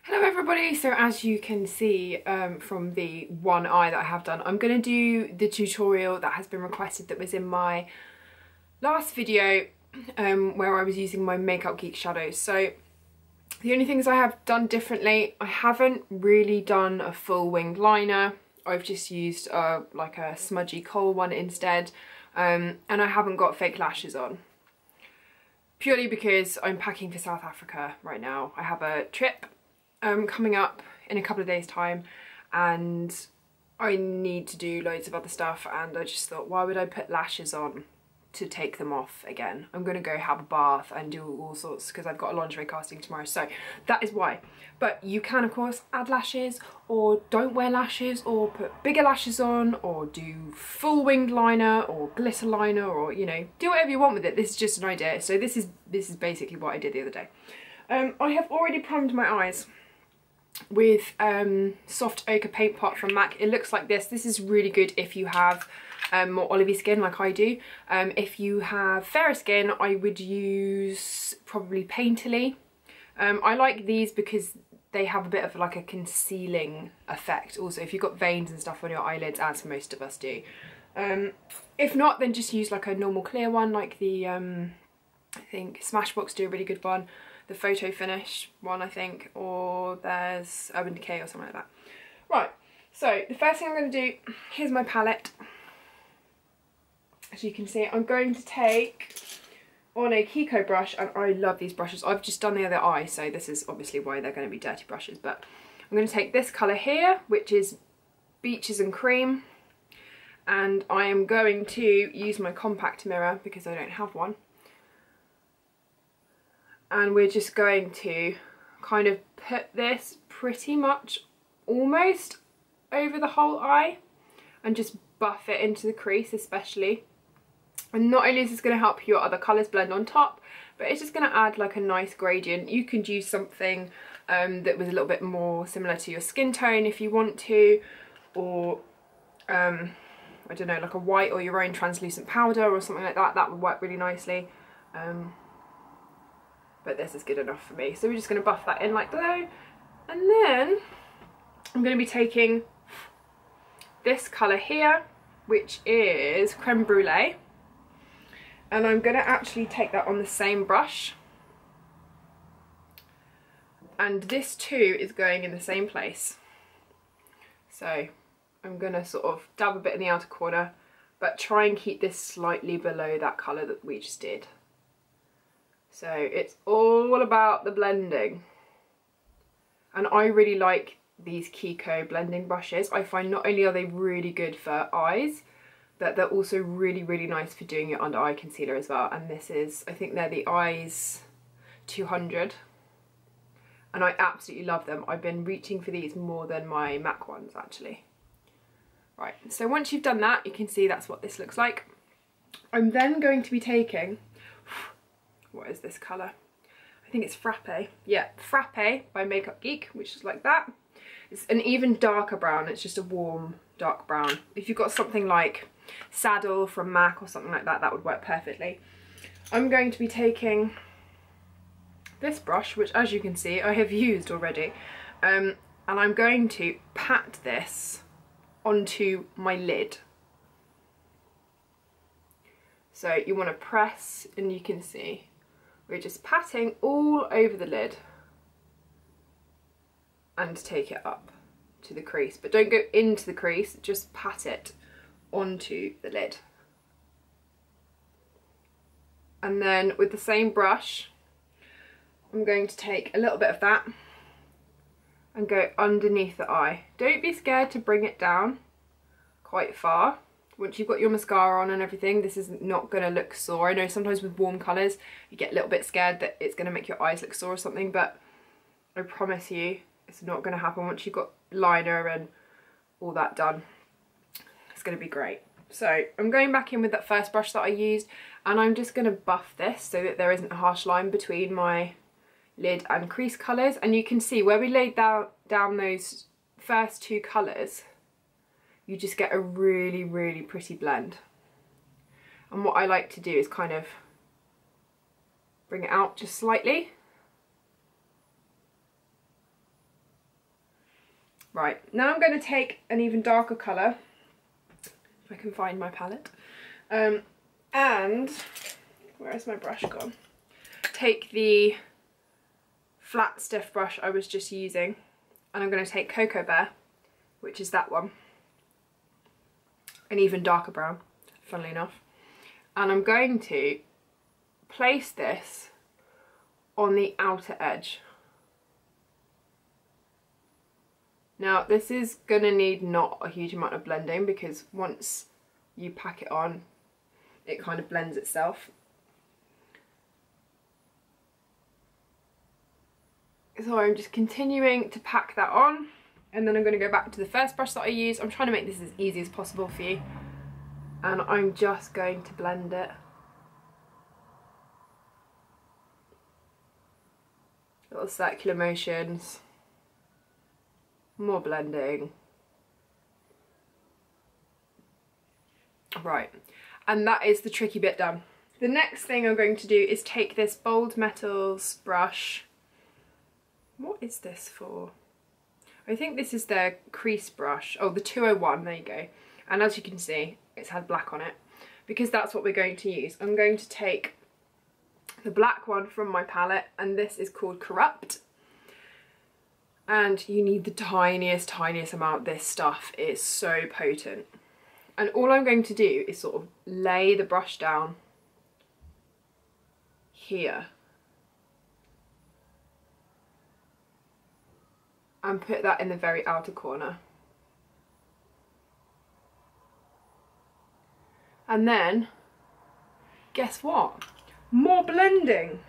Hello everybody, so as you can see from the one eye that I have done, I'm going to do the tutorial that has been requested that was in my last video where I was using my Makeup Geek shadows. So the only things I have done differently, I haven't really done a full winged liner. I've just used like a smudgy kohl one instead, and I haven't got fake lashes on. Purely because I'm packing for South Africa right now. I have a trip coming up in a couple of days time and I need to do loads of other stuff, and I just thought, why would I put lashes on to take them off again? I'm gonna go have a bath and do all sorts because I've got a lingerie casting tomorrow, so that is why. But you can of course add lashes or don't wear lashes or put bigger lashes on or do full winged liner or glitter liner, or you know, do whatever you want with it. This is just an idea. So this is basically what I did the other day. I have already primed my eyes with soft ochre paint pot from MAC. It looks like this. This is really good if you have more olivey skin like I do. If you have fairer skin, I would use probably Painterly. I like these because they have a bit of like a concealing effect also if you've got veins and stuff on your eyelids, as most of us do. If not, then just use like a normal clear one like the I think Smashbox do a really good one. The photo finish one, I think, or there's Urban Decay or something like that. Right, so the first thing I'm going to do, here's my palette. As you can see, I'm going to take on a Kiko brush, and I love these brushes. I've just done the other eye, so this is obviously why they're going to be dirty brushes, but I'm going to take this colour here, which is Beaches and Cream, and I am going to use my compact mirror because I don't have one. And we're just going to kind of put this pretty much almost over the whole eye and just buff it into the crease especially. And not only is this going to help your other colours blend on top, but it's just going to add like a nice gradient. You could use something that was a little bit more similar to your skin tone if you want to, or I don't know, like a white or your own translucent powder or something like that. That would work really nicely. But this is good enough for me. So we're just going to buff that in like so. And then I'm going to be taking this colour here, which is Creme Brûlée. And I'm going to actually take that on the same brush. And this too is going in the same place. So I'm going to sort of dab a bit in the outer corner, but try and keep this slightly below that colour that we just did. So it's all about the blending. And I really like these Kiko blending brushes. I find not only are they really good for eyes, but they're also really, really nice for doing your under eye concealer as well. And this is, I think they're the Eyes 200. And I absolutely love them. I've been reaching for these more than my MAC ones actually. Right, so once you've done that, you can see that's what this looks like. I'm then going to be taking, what is this colour? I think it's Frappe. Yeah, Frappe by Makeup Geek, which is like that. It's an even darker brown. It's just a warm, dark brown. If you've got something like Saddle from MAC or something like that, that would work perfectly. I'm going to be taking this brush, which as you can see, I have used already. And I'm going to pat this onto my lid. So you want to press, and you can see we're just patting all over the lid and take it up to the crease. But don't go into the crease, just pat it onto the lid. And then with the same brush, I'm going to take a little bit of that and go underneath the eye. Don't be scared to bring it down quite far. Once you've got your mascara on and everything, this is not going to look sore. I know sometimes with warm colours you get a little bit scared that it's going to make your eyes look sore or something, but I promise you it's not going to happen once you've got liner and all that done. It's going to be great. So I'm going back in with that first brush that I used, and I'm just going to buff this so that there isn't a harsh line between my lid and crease colours. And you can see where we laid down those first two colours, you just get a really, really pretty blend. And what I like to do is kind of bring it out just slightly Right, now I'm going to take an even darker colour, if I can find my palette, and where's my brush gone? Take the flat stiff brush I was just using, and I'm going to take Cocoa Bear, which is that one, an even darker brown, funnily enough, and I'm going to place this on the outer edge. Now this is going to need not a huge amount of blending, because once you pack it on it kind of blends itself. So I'm just continuing to pack that on, and then I'm going to go back to the first brush that I used. I'm trying to make this as easy as possible for you, and I'm just going to blend it. Little circular motions, more blending. Right, and that is the tricky bit done. The next thing I'm going to do is take this Bold Metals brush. What is this for? I think this is their crease brush. Oh, the 201, there you go. And as you can see, it's had black on it, because that's what we're going to use. I'm going to take the black one from my palette, and this is called Corrupt. And you need the tiniest amount of this stuff. It's so potent. And all I'm going to do is sort of lay the brush down here and put that in the very outer corner. And then, guess what? More blending!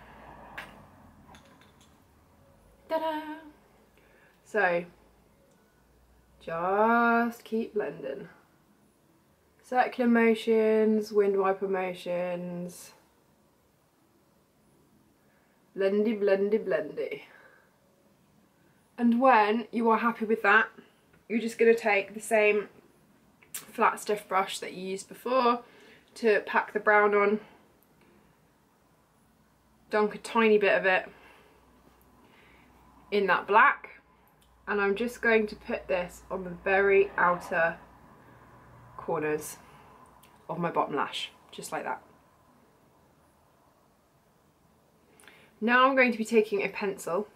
Ta-da! So, just keep blending. Circular motions, wind wiper motions. Blendy, blendy, blendy. And when you are happy with that, you're just going to take the same flat stiff brush that you used before to pack the brown on. Dunk a tiny bit of it in that black, and I'm just going to put this on the very outer corners of my bottom lash, just like that. Now I'm going to be taking a pencil,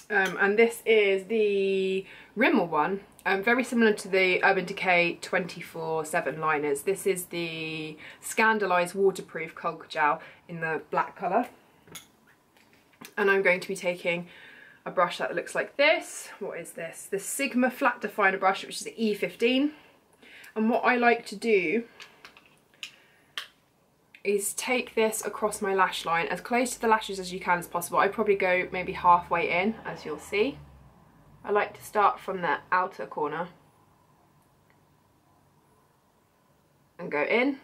and this is the Rimmel one, very similar to the Urban Decay 24/7 liners. This is the Scandalised Waterproof Cold Gel in the black colour, and I'm going to be taking a brush that looks like this. What is this? The Sigma Flat Definer brush, which is the E15. And what I like to do is take this across my lash line as close to the lashes as you can as possible. I probably go maybe halfway in, as you'll see. I like to start from the outer corner and go in.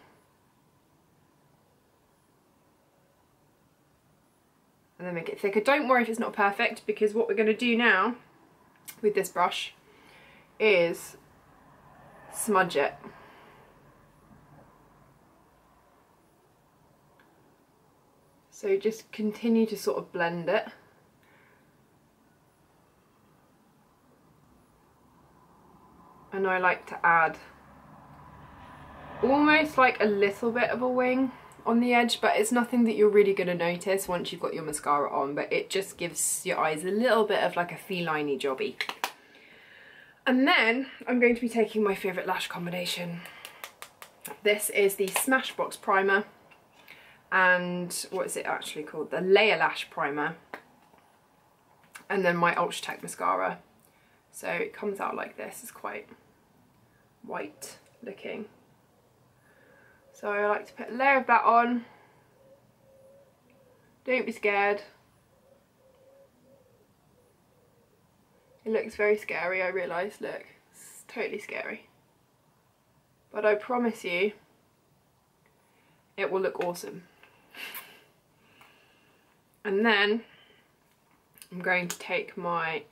And then make it thicker. Don't worry if it's not perfect, because what we're going to do now with this brush is smudge it. So just continue to sort of blend it. And I like to add almost like a little bit of a wing on the edge, but it's nothing that you're really going to notice once you've got your mascara on, but it just gives your eyes a little bit of like a feline-y jobby. And then I'm going to be taking my favourite lash combination. This is the Smashbox Primer, and what is it actually called? The Layer Lash Primer, and then my Ultratech mascara. So it comes out like this. It's quite white looking. So I like to put a layer of that on. Don't be scared. It looks very scary, I realise. Look, it's totally scary. But I promise you, it will look awesome. And then I'm going to take my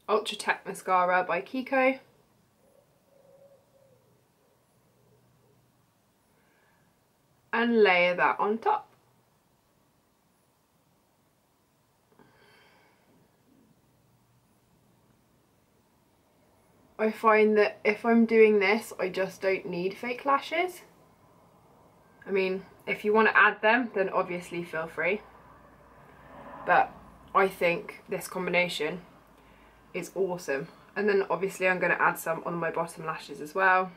Ultratech mascara by Kiko. And layer that on top. I find that if I'm doing this, I just don't need fake lashes. I mean, if you want to add them, then obviously feel free. But I think this combination is awesome. And then obviously I'm going to add some on my bottom lashes as well.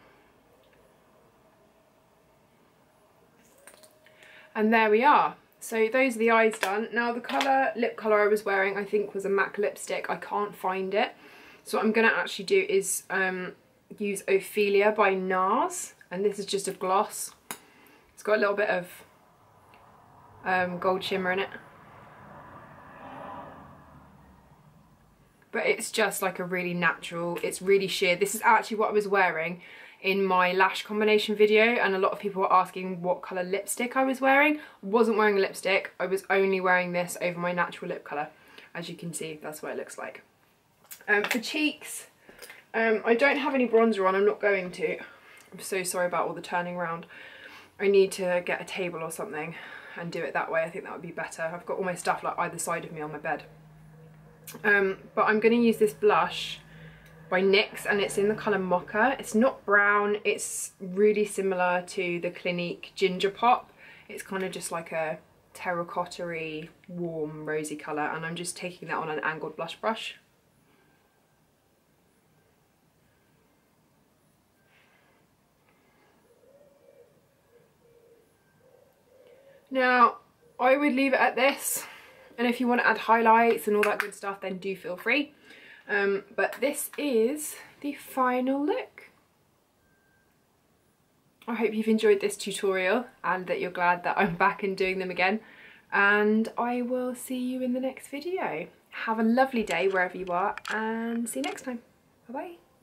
And there we are. So those are the eyes done. Now the lip colour I was wearing, I think was a MAC lipstick. I can't find it. So what I'm going to actually do is use Ophelia by Nars. And this is just a gloss. It's got a little bit of gold shimmer in it. But it's just like a really natural, it's really sheer. This is actually what I was wearing in my lash combination video, and a lot of people were asking what colour lipstick I was wearing. I wasn't wearing a lipstick, I was only wearing this over my natural lip colour. As you can see, that's what it looks like. For cheeks, I don't have any bronzer on, I'm not going to. I'm so sorry about all the turning around. I need to get a table or something and do it that way. I think that would be better. I've got all my stuff like either side of me on my bed. But I'm going to use this blush by NYX, and it's in the colour Mocha. It's not brown, it's really similar to the Clinique Ginger Pop. It's kind of just like a terracotta-y, warm, rosy colour, and I'm just taking that on an angled blush brush. Now, I would leave it at this. And if you want to add highlights and all that good stuff, then do feel free. But this is the final look. I hope you've enjoyed this tutorial and that you're glad that I'm back and doing them again. And I will see you in the next video. Have a lovely day wherever you are, and see you next time. Bye bye.